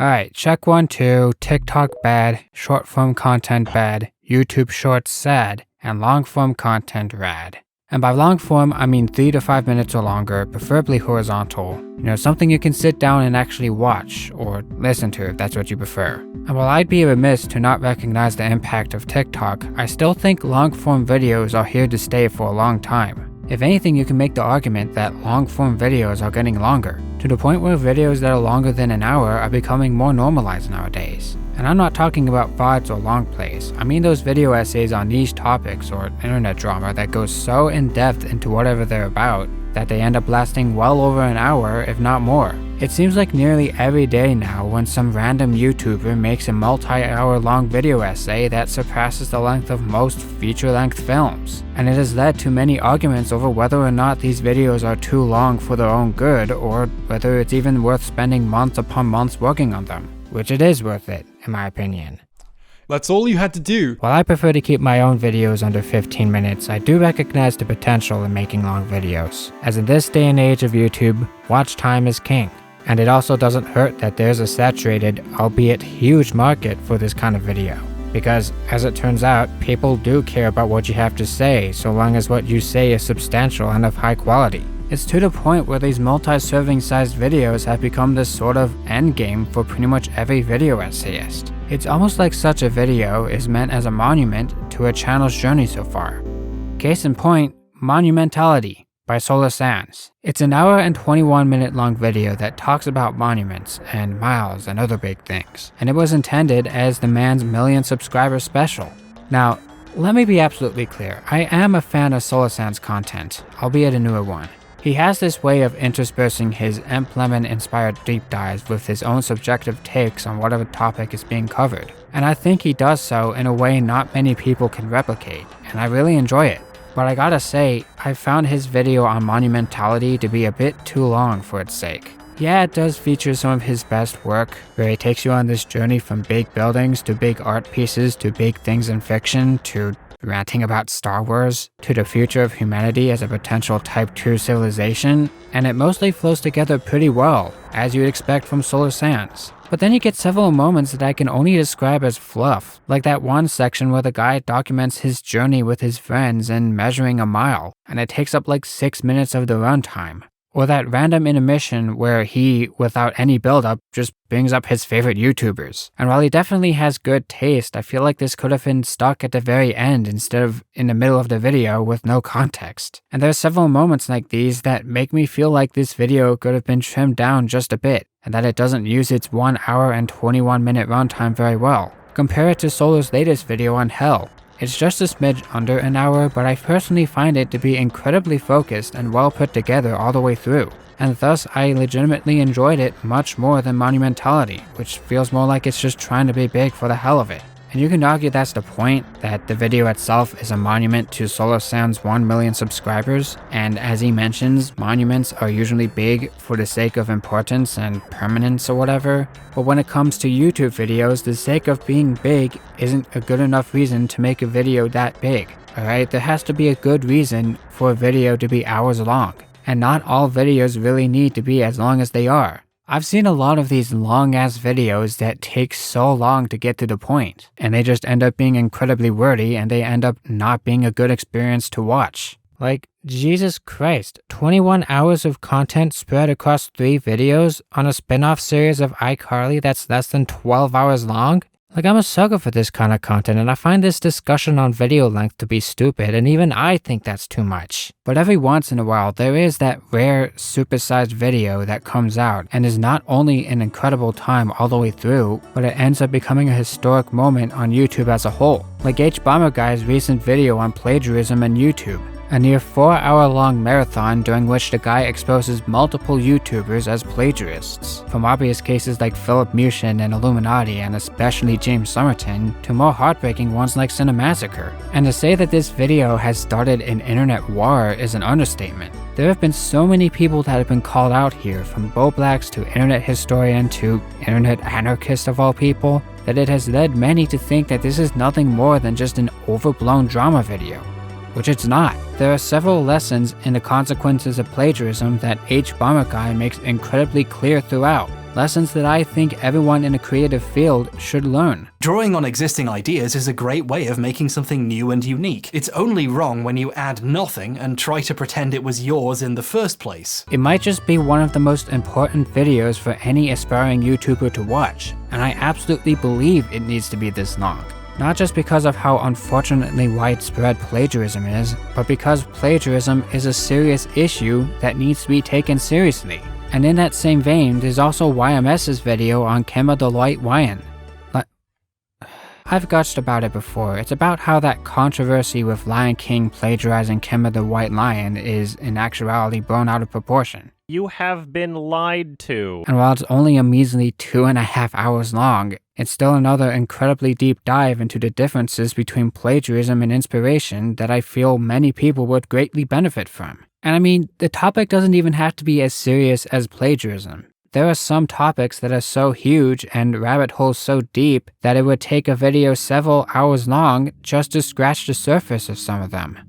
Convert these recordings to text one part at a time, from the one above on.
Alright, check 1, 2, TikTok bad, short form content bad, YouTube shorts sad, and long form content rad. And by long form, I mean 3 to 5 minutes or longer, preferably horizontal. Something you can sit down and actually watch, or listen to if that's what you prefer. And while I'd be remiss to not recognize the impact of TikTok, I still think long form videos are here to stay for a long time. If anything, you can make the argument that long form videos are getting longer, to the point where videos that are longer than an hour are becoming more normalized nowadays. And I'm not talking about VODs or long plays, I mean those video essays on niche topics or internet drama that goes so in depth into whatever they're about that they end up lasting well over an hour, if not more. It seems like nearly every day now when some random YouTuber makes a multi-hour long video essay that surpasses the length of most feature-length films. And it has led to many arguments over whether or not these videos are too long for their own good, or whether it's even worth spending months upon months working on them. Which it is worth it, in my opinion. That's all you had to do. While I prefer to keep my own videos under 15 minutes, I do recognize the potential in making long videos, as in this day and age of YouTube, watch time is king. And it also doesn't hurt that there's a saturated, albeit huge market for this kind of video. Because, as it turns out, people do care about what you have to say, so long as what you say is substantial and of high quality. It's to the point where these multi-serving sized videos have become this sort of endgame for pretty much every video essayist. It's almost like such a video is meant as a monument to a channel's journey so far. Case in point, Monumentality by Solar Sands. It's an hour and 21-minute long video that talks about monuments and miles and other big things, and it was intended as the man's million subscriber special. Now, let me be absolutely clear, I am a fan of Solar Sands content, albeit a newer one. He has this way of interspersing his Lemon-inspired deep dives with his own subjective takes on whatever topic is being covered, and I think he does so in a way not many people can replicate, and I really enjoy it. But I gotta say, I found his video on Monumentality to be a bit too long for its sake. Yeah, it does feature some of his best work, where he takes you on this journey from big buildings to big art pieces to big things in fiction to ranting about Star Wars, to the future of humanity as a potential Type 2 civilization, and it mostly flows together pretty well, as you'd expect from Solar Sands. But then you get several moments that I can only describe as fluff, like that one section where the guy documents his journey with his friends in measuring a mile, and it takes up like 6 minutes of the runtime. Or that random intermission where he, without any build-up, just brings up his favorite YouTubers. And while he definitely has good taste, I feel like this could have been stuck at the very end instead of in the middle of the video with no context. And there are several moments like these that make me feel like this video could have been trimmed down just a bit, and that it doesn't use its 1 hour and 21-minute runtime very well. Compare it to Solar's latest video on Hell. It's just a smidge under an hour, but I personally find it to be incredibly focused and well put together all the way through, and thus I legitimately enjoyed it much more than Monumentality, which feels more like it's just trying to be big for the hell of it. And you can argue that's the point, that the video itself is a monument to Solar Sands' 1 million subscribers, and as he mentions, monuments are usually big for the sake of importance and permanence or whatever, but when it comes to YouTube videos, the sake of being big isn't a good enough reason to make a video that big, alright? There has to be a good reason for a video to be hours long, and not all videos really need to be as long as they are. I've seen a lot of these long-ass videos that take so long to get to the point, and they just end up being incredibly wordy and they end up not being a good experience to watch. Like, Jesus Christ, 21 hours of content spread across 3 videos on a spin-off series of iCarly that's less than 12 hours long? Like, I'm a sucker for this kind of content, and I find this discussion on video length to be stupid, and even I think that's too much. But every once in a while, there is that rare, supersized video that comes out, and is not only an incredible time all the way through, but it ends up becoming a historic moment on YouTube as a whole. Like H-Bomber Guy's recent video on plagiarism on YouTube. A near 4-hour-long marathon during which the guy exposes multiple YouTubers as plagiarists, from obvious cases like Philip Mushin and Illuminati and especially James Somerton, to more heartbreaking ones like Cinemassacre. And to say that this video has started an internet war is an understatement. There have been so many people that have been called out here, from Bo Blacks to internet historian to internet anarchist of all people, that it has led many to think that this is nothing more than just an overblown drama video. Which it's not. There are several lessons in the consequences of plagiarism that H-Bomber Guy makes incredibly clear throughout. Lessons that I think everyone in a creative field should learn. Drawing on existing ideas is a great way of making something new and unique. It's only wrong when you add nothing and try to pretend it was yours in the first place. It might just be one of the most important videos for any aspiring YouTuber to watch, and I absolutely believe it needs to be this long. Not just because of how unfortunately widespread plagiarism is, but because plagiarism is a serious issue that needs to be taken seriously. And in that same vein, there's also YMS's video on Kemba the Light Lion. I've gushed about it before. It's about how that controversy with Lion King plagiarizing Kemba the White Lion is in actuality blown out of proportion. You have been lied to. And while it's only a measly 2.5 hours long, it's still another incredibly deep dive into the differences between plagiarism and inspiration that I feel many people would greatly benefit from. And I mean, the topic doesn't even have to be as serious as plagiarism. There are some topics that are so huge and rabbit holes so deep that it would take a video several hours long just to scratch the surface of some of them.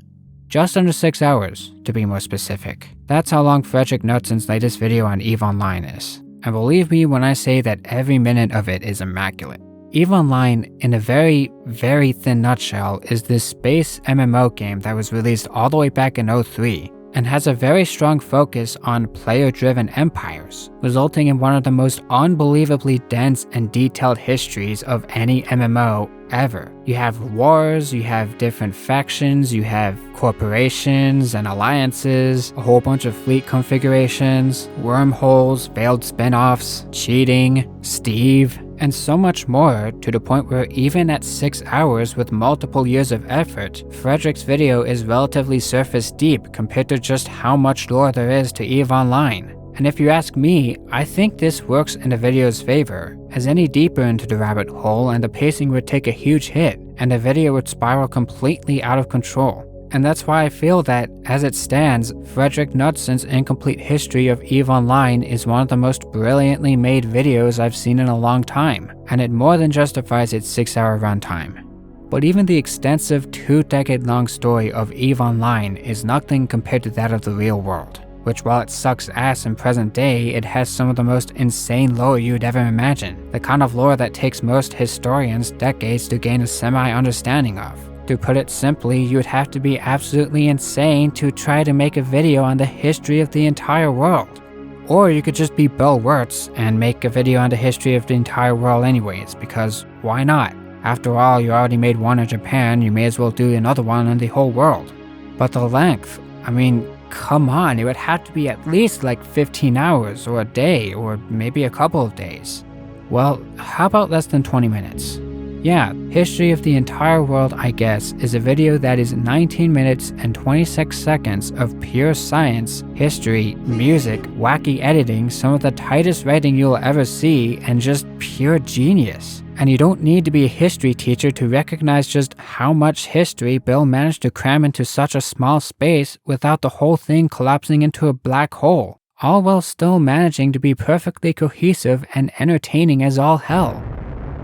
Just under 6 hours, to be more specific. That's how long Frederick Knutson's latest video on EVE Online is. And believe me when I say that every minute of it is immaculate. EVE Online, in a very, very thin nutshell, is this space MMO game that was released all the way back in 2003, and has a very strong focus on player-driven empires, resulting in one of the most unbelievably dense and detailed histories of any MMO ever. You have wars, you have different factions, you have corporations and alliances, a whole bunch of fleet configurations, wormholes, failed spin-offs, cheating, Steve, and so much more, to the point where even at 6 hours with multiple years of effort, Frederick's video is relatively surface deep compared to just how much lore there is to EVE Online. And if you ask me, I think this works in the video's favor, as any deeper into the rabbit hole and the pacing would take a huge hit, and the video would spiral completely out of control. And that's why I feel that, as it stands, Frederick Knutson's incomplete history of EVE Online is one of the most brilliantly made videos I've seen in a long time, and it more than justifies its 6-hour runtime. But even the extensive 2-decade-long story of EVE Online is nothing compared to that of the real world, which while it sucks ass in present day, it has some of the most insane lore you'd ever imagine, the kind of lore that takes most historians decades to gain a semi-understanding of. To put it simply, you would have to be absolutely insane to try to make a video on the history of the entire world. Or you could just be Bill Wirtz and make a video on the history of the entire world anyways, because why not? After all, you already made one in Japan, you may as well do another one on the whole world. But the length, I mean, come on, it would have to be at least like 15 hours, or a day, or maybe a couple of days. Well, how about less than 20 minutes? Yeah, History of the Entire World, I guess, is a video that is 19 minutes and 26 seconds of pure science, history, music, wacky editing, some of the tightest writing you'll ever see, and just pure genius. And you don't need to be a history teacher to recognize just how much history Bill managed to cram into such a small space without the whole thing collapsing into a black hole, all while still managing to be perfectly cohesive and entertaining as all hell.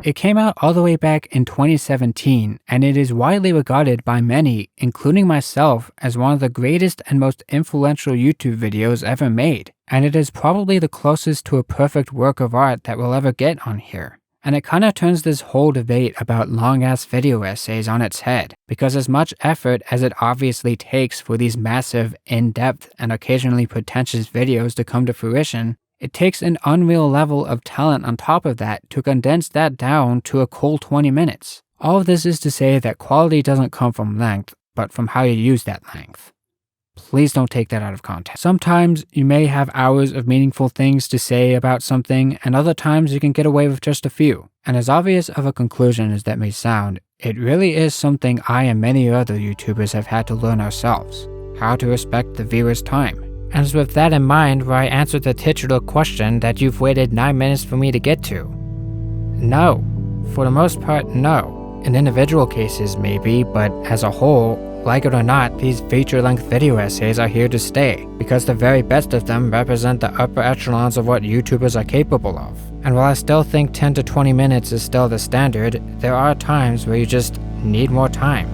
It came out all the way back in 2017, and it is widely regarded by many, including myself, as one of the greatest and most influential YouTube videos ever made, and it is probably the closest to a perfect work of art that we'll ever get on here. And it kinda turns this whole debate about long-ass video essays on its head, because as much effort as it obviously takes for these massive, in-depth, and occasionally pretentious videos to come to fruition, it takes an unreal level of talent on top of that to condense that down to a cool 20 minutes. All of this is to say that quality doesn't come from length, but from how you use that length. Please don't take that out of context. Sometimes you may have hours of meaningful things to say about something, and other times you can get away with just a few. And as obvious of a conclusion as that may sound, it really is something I and many other YouTubers have had to learn ourselves: how to respect the viewer's time. And it's with that in mind where I answered the titular question that you've waited 9 minutes for me to get to. No. For the most part, no. In individual cases, maybe, but as a whole, like it or not, these feature-length video essays are here to stay, because the very best of them represent the upper echelons of what YouTubers are capable of. And while I still think 10 to 20 minutes is still the standard, there are times where you just need more time.